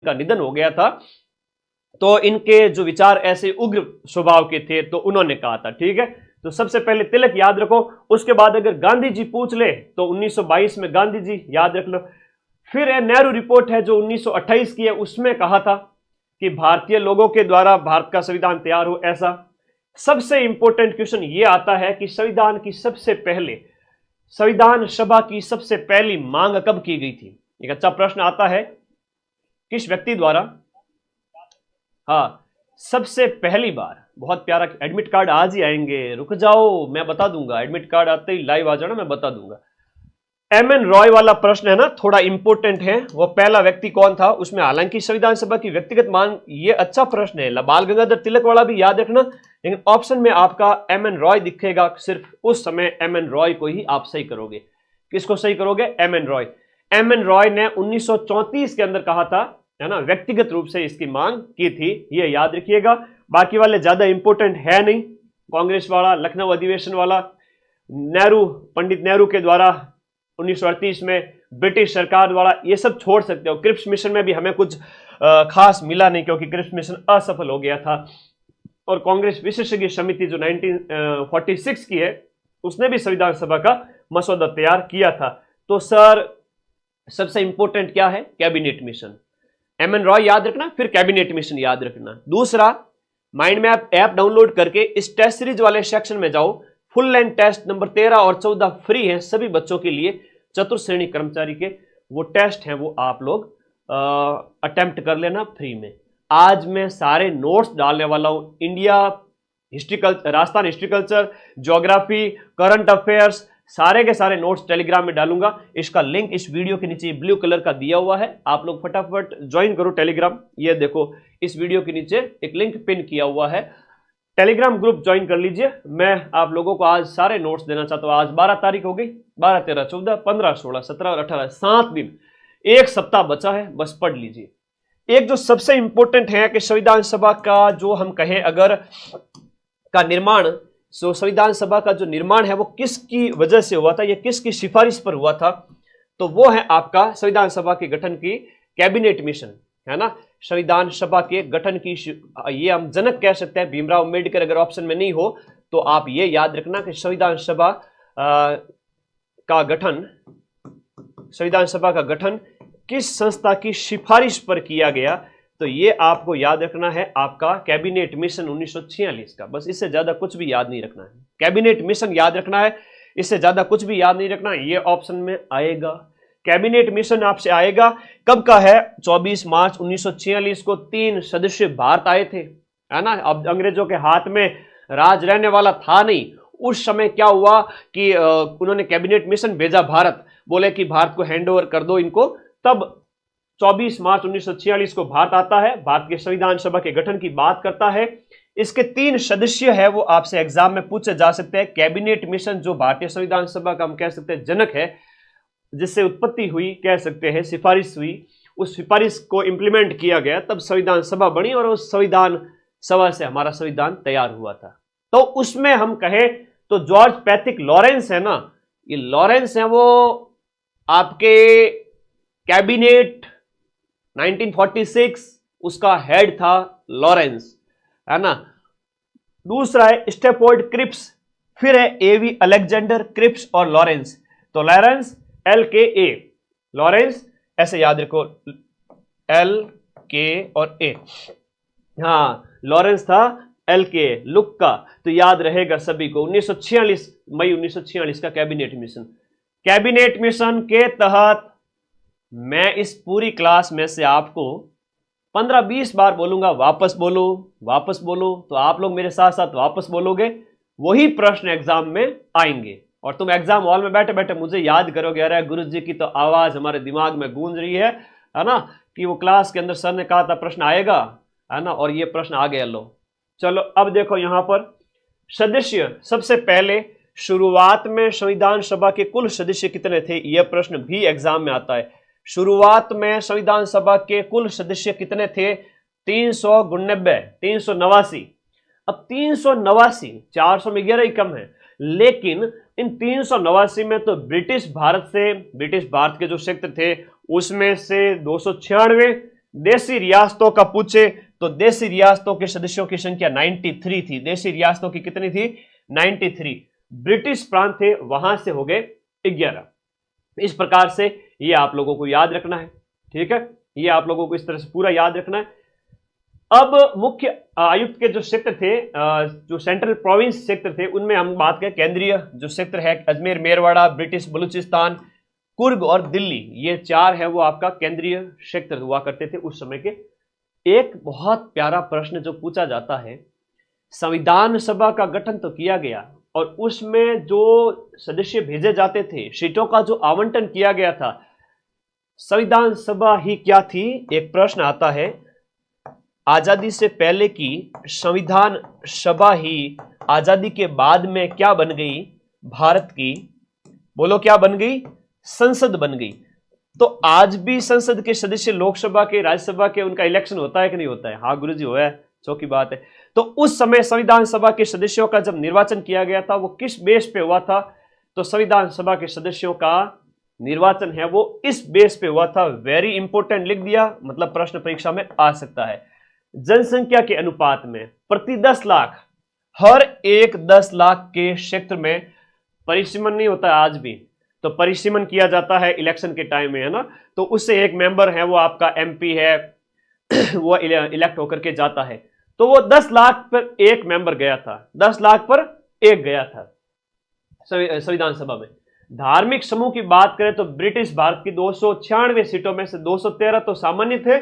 का निधन हो गया था, तो इनके जो विचार ऐसे उग्र स्वभाव के थे, तो उन्होंने कहा था। ठीक है, तो सबसे पहले तिलक याद रखो, उसके बाद अगर गांधी जी पूछ ले तो 1922 में गांधी जी याद रख लो। फिर नेहरू रिपोर्ट है जो 1928 की है, उसमें कहा था कि भारतीय लोगों के द्वारा भारत का संविधान तैयार हो। ऐसा सबसे इंपॉर्टेंट क्वेश्चन ये आता है कि संविधान की सबसे पहले, संविधान सभा की सबसे पहली मांग कब की गई थी? एक अच्छा प्रश्न आता है, किस व्यक्ति द्वारा? हाँ, सबसे पहली बार। बहुत प्यारा। एडमिट कार्ड आज ही आएंगे, रुक जाओ मैं बता दूंगा, एडमिट कार्ड आते ही लाइव आ जाना, मैं बता दूंगा। एम.एन. रॉय वाला प्रश्न है ना, थोड़ा इंपॉर्टेंट है। वो पहला व्यक्ति कौन था उसमें, हालांकि संविधान सभा की व्यक्तिगत मांग, ये अच्छा प्रश्न है। बाल गंगाधर तिलक वाला भी याद रखना, लेकिन ऑप्शन में आपका एम.एन. रॉय दिखेगा। सिर्फ उस समय एम.एन. रॉय को ही आप सही करोगे। किसको सही करोगे? एम.एन. रॉय। एम.एन. रॉय ने 1934 के अंदर कहा था, है ना, व्यक्तिगत रूप से इसकी मांग की थी, ये याद रखिएगा। बाकी वाले ज्यादा इंपॉर्टेंट है नहीं। कांग्रेस वाला, लखनऊ अधिवेशन वाला, नेहरू, पंडित नेहरू के द्वारा 1938 में, ब्रिटिश सरकार द्वारा, ये सब छोड़ सकते हो। क्रिप्स मिशन में भी हमें कुछ खास मिला नहीं, क्योंकि क्रिप्स मिशन असफल हो गया था। और कांग्रेस विशेषज्ञ समिति जो 1946 की है, उसने भी संविधान सभा का मसौदा तैयार किया था। तो सर सबसे इंपॉर्टेंट क्या है? Cabinet mission. एम.एन. रॉय याद रखना, फिर कैबिनेट मिशन याद रखना। दूसरा, माइंड मैप ऐप डाउनलोड करके इस टेस्ट सीरीज वाले सेक्शन में जाओ। फुल लेंथ टेस्ट नंबर 13 और 14 फ्री है सभी बच्चों के लिए, चतुर्थ श्रेणी कर्मचारी के। वो टेस्ट हैं, वो आप लोग अटेम्प्ट कर लेना फ्री में। आज मैं सारे नोट्स डालने वाला हूं। India history culture, Rajasthan history culture, geography, current affairs, सारे के सारे नोट्स टेलीग्राम में डालूंगा। इसका लिंक इस वीडियो के नीचे ब्लू कलर का दिया हुआ है, आप लोग फटाफट ज्वाइन करो टेलीग्राम। ये देखो, इस वीडियो के नीचे एक लिंक पिन किया हुआ है, टेलीग्राम ग्रुप ज्वाइन कर लीजिए। मैं आप लोगों को आज सारे नोट्स देना चाहता हूं। आज 12 तारीख हो गई, 12, 13, 14, 15, 16, 17 और 18, 7 दिन, एक सप्ताह बचा है, बस पढ़ लीजिए। एक जो सबसे इंपॉर्टेंट है कि संविधान सभा का जो हम कहें अगर का निर्माण, सो संविधान सभा का जो निर्माण है वो किसकी वजह से हुआ था, ये किसकी सिफारिश पर हुआ था? तो वो है आपका संविधान सभा के गठन की कैबिनेट मिशन, है ना। संविधान सभा के गठन की, ये हम जनक कह सकते हैं भीमराव अम्बेडकर। अगर ऑप्शन में नहीं हो तो आप ये याद रखना कि संविधान सभा का गठन, संविधान सभा का गठन किस संस्था की सिफारिश पर किया गया, तो ये आपको याद रखना है आपका कैबिनेट मिशन 1946 का। बस इससे ज्यादा कुछ भी याद नहीं रखना है, कैबिनेट मिशन याद रखना है, इससे ज्यादा कुछ भी याद नहीं रखना। ये ऑप्शन में आएगा, कैबिनेट मिशन आपसे आएगा। कब का है? 24 मार्च 1946 को 3 सदस्य भारत आए थे, है ना। अब अंग्रेजों के हाथ में राज रहने वाला था नहीं। उस समय क्या हुआ कि उन्होंने कैबिनेट मिशन भेजा भारत, बोले कि भारत को हैंड ओवर कर दो इनको। तब 24 मार्च 1946 को भारत आता है, भारत के संविधान सभा के गठन की बात करता है। इसके 3 सदस्य है, वो आपसे एग्जाम में पूछे जा सकते हैं। कैबिनेट मिशन जो भारतीय संविधान सभा का हम कह सकते हैं जनक है, जिससे उत्पत्ति हुई, कह सकते हैं सिफारिश हुई, उस सिफारिश को इंप्लीमेंट किया गया, तब संविधान सभा बनी और उस संविधान सभा से हमारा संविधान तैयार हुआ था। तो उसमें हम कहें तो जॉर्ज पैट्रिक लॉरेंस है ना, ये लॉरेंस है, वो आपके कैबिनेट 1946 उसका हेड था लॉरेंस, है ना। दूसरा है स्टेफोर्ड क्रिप्स, फिर है एवी अलेक्जेंडर क्रिप्स और लॉरेंस। तो लॉरेंस LKA, लॉरेंस ऐसे याद रखो, LK और A। हाँ, लॉरेंस था LK, लुक का, तो याद रहेगा सभी को। 1946, मई 1946 का कैबिनेट मिशन। कैबिनेट मिशन के तहत मैं इस पूरी क्लास में से आपको 15-20 बार बोलूंगा, वापस बोलो वापस बोलो, तो आप लोग मेरे साथ साथ वापस बोलोगे, वही प्रश्न एग्जाम में आएंगे। और तुम एग्जाम हॉल में बैठे बैठे मुझे याद करोगे, अरे गुरु जी की तो आवाज हमारे दिमाग में गूंज रही है ना, कि वो क्लास के अंदर सर ने कहा था प्रश्न आएगा, है ना, और ये प्रश्न आ गया। लो चलो अब देखो यहां पर सदस्य। सबसे पहले शुरुआत में संविधान सभा के कुल सदस्य कितने थे, यह प्रश्न भी एग्जाम में आता है। शुरुआत में संविधान सभा के कुल सदस्य कितने थे? 389। अब 389, 400 में 11 ही कम है, लेकिन इन 389 में तो ब्रिटिश भारत से, ब्रिटिश भारत के जो क्षेत्र थे उसमें से 296 देशी रियासतों का पूछे तो देशी रियासतों के सदस्यों की संख्या 93 थी। देशी रियासतों की कितनी थी? 93। ब्रिटिश प्रांत थे, वहां से हो गए 11। इस प्रकार से ये आप लोगों को याद रखना है, ठीक है, ये आप लोगों को इस तरह से पूरा याद रखना है। अब मुख्य आयुक्त के जो क्षेत्र थे, जो सेंट्रल प्रोविंस क्षेत्र थे, उनमें हम बात करें केंद्रीय जो क्षेत्र है, अजमेर, मेरवाड़ा, ब्रिटिश बलूचिस्तान, कुर्ग और दिल्ली, ये 4 है वो आपका केंद्रीय क्षेत्र हुआ करते थे उस समय के। एक बहुत प्यारा प्रश्न जो पूछा जाता है, संविधान सभा का गठन तो किया गया और उसमें जो सदस्य भेजे जाते थे, सीटों का जो आवंटन किया गया था, संविधान सभा ही क्या थी? एक प्रश्न आता है, आजादी से पहले की संविधान सभा ही आजादी के बाद में क्या बन गई? भारत की, बोलो क्या बन गई? संसद बन गई। तो आज भी संसद के सदस्य, लोकसभा के, राज्यसभा के, उनका इलेक्शन होता है कि नहीं होता है? हाँ गुरुजी, हुआ है, चौकी बात है। तो उस समय संविधान सभा के सदस्यों का जब निर्वाचन किया गया था, वो किस बेस पे हुआ था? तो संविधान सभा के सदस्यों का निर्वाचन है वो इस बेस पे हुआ था। वेरी इंपॉर्टेंट, लिख दिया, मतलब प्रश्न परीक्षा में आ सकता है। जनसंख्या के अनुपात में प्रति 10 लाख, हर एक 10 लाख के क्षेत्र में परिसीमन नहीं होता है आज भी, तो परिसीमन किया जाता है इलेक्शन के टाइम में, है ना। तो उससे एक मेंबर है वो आपका एमपी है वो इलेक्ट होकर के जाता है। तो वो 10 लाख पर एक मेंबर गया था, 10 लाख पर एक गया था संविधान सभा में। धार्मिक समूह की बात करें तो ब्रिटिश भारत की 296 सीटों में से 213 तो सामान्य थे,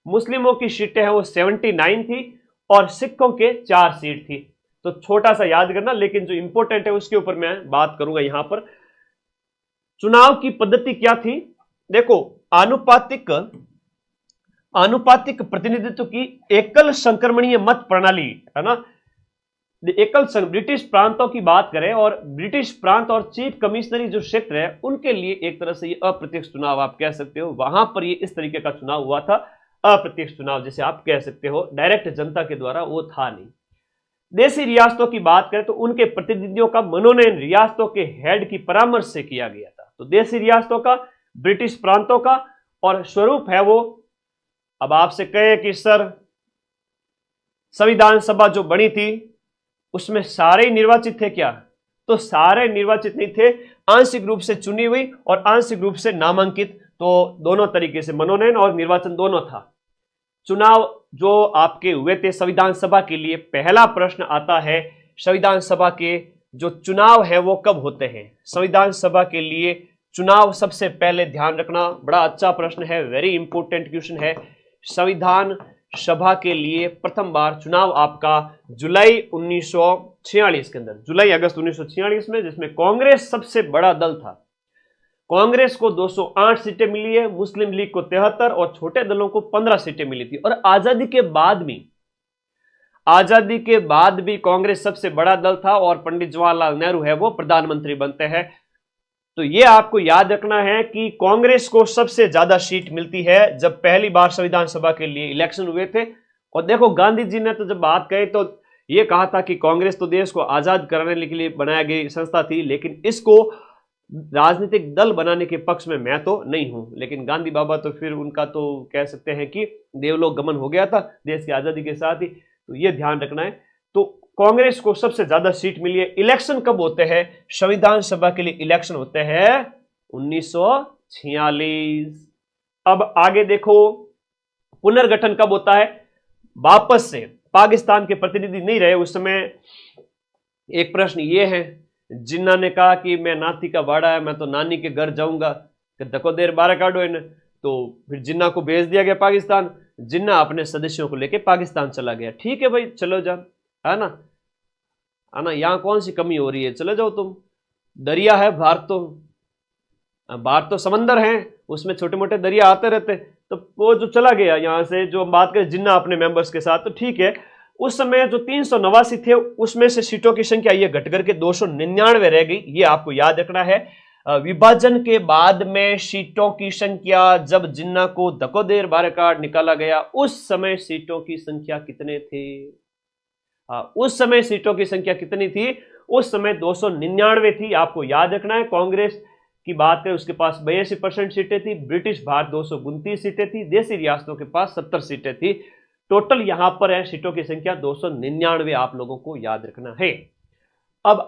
मुस्लिमों की सीटें हैं वो 79 थी और सिखों के 4 सीट थी। तो छोटा सा याद करना, लेकिन जो इंपॉर्टेंट है उसके ऊपर मैं बात करूंगा यहां पर। चुनाव की पद्धति क्या थी? देखो, आनुपातिक प्रतिनिधित्व की एकल संक्रमणीय मत प्रणाली, है ना। एकल ब्रिटिश प्रांतों की बात करें और ब्रिटिश प्रांत और चीफ कमिश्नरी जो क्षेत्र है उनके लिए एक तरह से ये अप्रत्यक्ष चुनाव आप कह सकते हो। वहां पर ये इस तरीके का चुनाव हुआ था, अप्रत्यक्ष चुनाव जिसे आप कह सकते हो, डायरेक्ट जनता के द्वारा वो था नहीं। देशी रियासतों की बात करें तो उनके प्रतिनिधियों का मनोनयन रियासतों के हेड की परामर्श से किया गया था। तो देशी रियासतों का, ब्रिटिश प्रांतों का, और स्वरूप है वो, अब आपसे कहे कि सर संविधान सभा जो बनी थी उसमें सारे निर्वाचित थे क्या? तो सारे निर्वाचित नहीं थे, आंशिक रूप से चुनी हुई और आंशिक रूप से नामांकित, तो दोनों तरीके से मनोनयन और निर्वाचन दोनों था। चुनाव जो आपके हुए थे संविधान सभा के लिए, पहला प्रश्न आता है संविधान सभा के जो चुनाव है वो कब होते हैं? संविधान सभा के लिए चुनाव सबसे पहले ध्यान रखना, बड़ा अच्छा प्रश्न है, वेरी इंपॉर्टेंट क्वेश्चन है। संविधान सभा के लिए प्रथम बार चुनाव आपका जुलाई 1946 के अंदर, जुलाई अगस्त 1946 में, जिसमें कांग्रेस सबसे बड़ा दल था। कांग्रेस को 208 सीटें मिली है, मुस्लिम लीग को 73 और छोटे दलों को 15 सीटें मिली थी। और आजादी के बाद भी कांग्रेस सबसे बड़ा दल था और पंडित जवाहरलाल नेहरू है वो प्रधानमंत्री बनते हैं। तो ये आपको याद रखना है कि कांग्रेस को सबसे ज्यादा सीट मिलती है जब पहली बार संविधान सभा के लिए इलेक्शन हुए थे। और देखो, गांधी जी ने तो जब बात कही तो ये कहा था कि कांग्रेस तो देश को आजाद कराने के लिए बनाई गई संस्था थी, लेकिन इसको राजनीतिक दल बनाने के पक्ष में मैं तो नहीं हूं। लेकिन गांधी बाबा तो फिर उनका तो कह सकते हैं कि देवलोक गमन हो गया था देश की आजादी के साथ ही, तो ये ध्यान रखना है। तो कांग्रेस को सबसे ज्यादा सीट मिली है। इलेक्शन कब होते हैं? संविधान सभा के लिए इलेक्शन होते हैं 1946। अब आगे देखो, पुनर्गठन कब होता है? वापस से पाकिस्तान के प्रतिनिधि नहीं रहे उस समय। एक प्रश्न ये है, जिन्ना ने कहा कि मैं नाती का वाड़ा है, मैं तो नानी के घर जाऊंगा, कि धको देर बारह काटो इन्हें। तो फिर जिन्ना को भेज दिया गया पाकिस्तान। जिन्ना अपने सदस्यों को लेके पाकिस्तान चला गया। ठीक है भाई, चलो जा, है ना, यहां कौन सी कमी हो रही है, चले जाओ तुम, दरिया है भारत तो समंदर है, उसमें छोटे मोटे दरिया आते रहते। तो वो जो चला गया यहां से, जो बात करें जिन्ना अपने मेंबर्स के साथ, तो ठीक है। उस समय जो 389 थे उसमें से सीटों की संख्या ये घट करके 299 रह गई, ये आपको याद रखना है। विभाजन के बाद में सीटों की संख्या, जब जिन्ना को धकोदेर बारकाट निकाला गया, उस समय सीटों की संख्या कितने थे? उस समय सीटों की संख्या कितनी थी? उस समय 299 थी, आपको याद रखना है। कांग्रेस की बात करें उसके पास 82% सीटें थी, ब्रिटिश भारत 229 सीटें थी, देसी रियासतों के पास 70 सीटें थी। टोटल यहां पर है सीटों की संख्या 299 आप लोगों को याद रखना है। अब